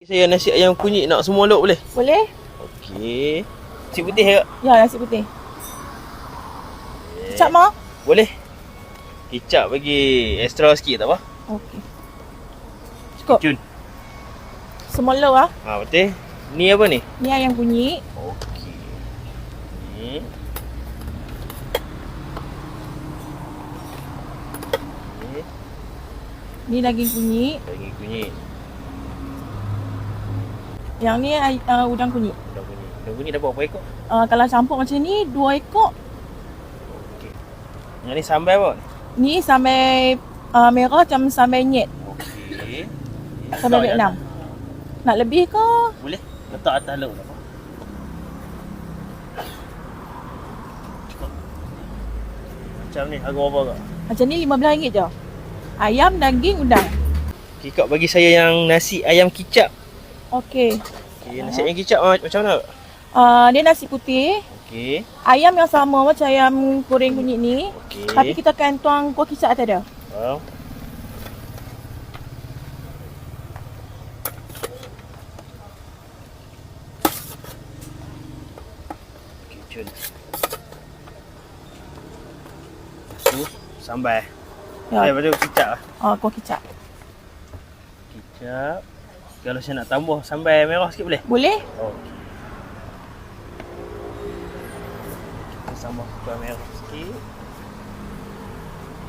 Saya nasi ayam kunyit nak semua lok boleh? Boleh? Okey. Nasi putih ke? Ya, nasi putih. Kecap mau? Boleh. Kicap bagi extra sikit tak apa? Okey. Cukup? Cun. Semua lok ah. Ha betul. Ni apa ni? Ni ayam kunyit. Okey. Ni. Ni daging kunyit. Daging kunyit. Yang ni udang kunyit. Udang kunyit. Udang kunyit dapat berapa ekor? Kalau campur macam ni 2 ekor. Okey. Yang ni sambal apa? Ni sambal merah macam sambal nyet. Okey. Sambal Vietnam. Nak lebih ke? Boleh. Letak atas lauk tak apa. Cukup. Macam ni harga berapa kak? Macam ni RM15 je. Ayam, daging, udang. Okey kak bagi saya yang nasi ayam kicap. Okey. Okey, nasi ayam kicap macam mana? Dia nasi putih. Okey. Ayam yang sama macam ayam goreng kunyit ni. Okey. Tapi kita akan tuang kuah kicap atas dia. Faham. Okey, cun. Tu sambal. Ya. Lepas tu kicap lah. Kuah kicap. Kicap. Kalau saya nak tambah sambal merah sikit boleh? Boleh? Okey. Kita tambah sambal merah sikit.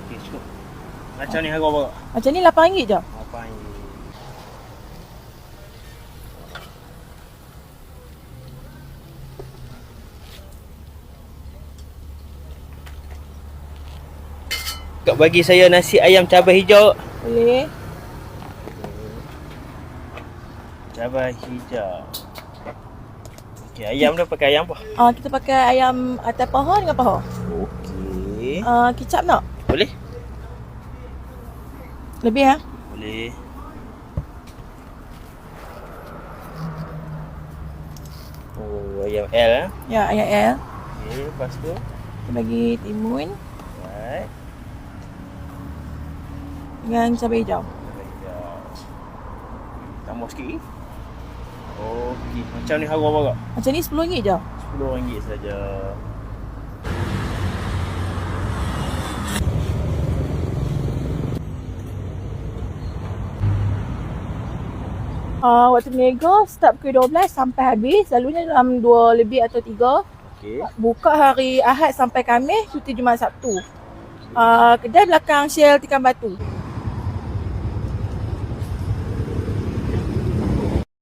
Okey, cukup. Macam ni harga berapa? Macam ni RM8 je. Apa ni? Kak bagi saya nasi ayam cabai hijau. Boleh. Cabai hijau. Okey, ayam dah pakai ayam apa? Kita pakai ayam atas paha dengan paha. Okey. Kicap nak? Boleh? Lebih ah. Boleh. Oh, ayam L ah. Ya, ayam L. Okey, lepas tu Kita bagi timun right. dengan cabai hijau. Cabai hijau. Tambah sikit. Okey, macam ni harga berapa kak? Macam ni RM10 je. RM10 saja. Waktu berniaga start pukul 12 sampai habis. Selalunya dalam 2 lebih atau 3. Okey. Buka hari Ahad sampai Khamis, cuti Jumaat Sabtu. Kedai belakang Shell Tikan Batu.